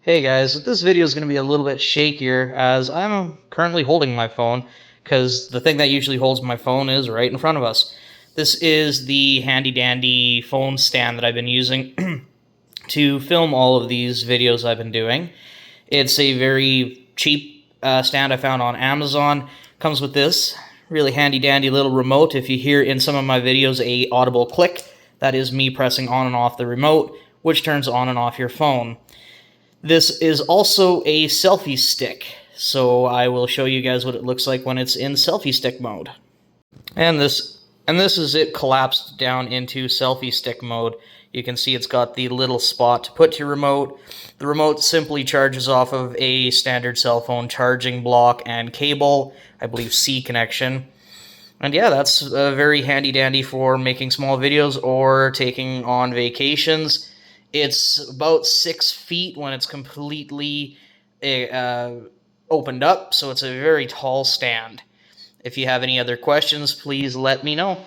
Hey guys, this video is going to be a little bit shakier as I'm currently holding my phone because the thing that usually holds my phone is right in front of us. This is the handy dandy phone stand that I've been using to film all of these videos I've been doing. It's a very cheap stand I found on Amazon. Comes with this really handy dandy little remote. If you hear in some of my videos a audible click, that is me pressing on and off the remote, which turns on and off your phone. This is also a selfie stick, so I will show you guys what it looks like when it's in selfie stick mode. And this is it collapsed down into selfie stick mode. You can see it's got the little spot to put your remote. The remote simply charges off of a standard cell phone charging block and cable, I believe C connection. And yeah, that's very handy dandy for making small videos or taking on vacations. It's about 6 feet when it's completely uh, opened up, so it's a very tall stand. If you have any other questions, please let me know.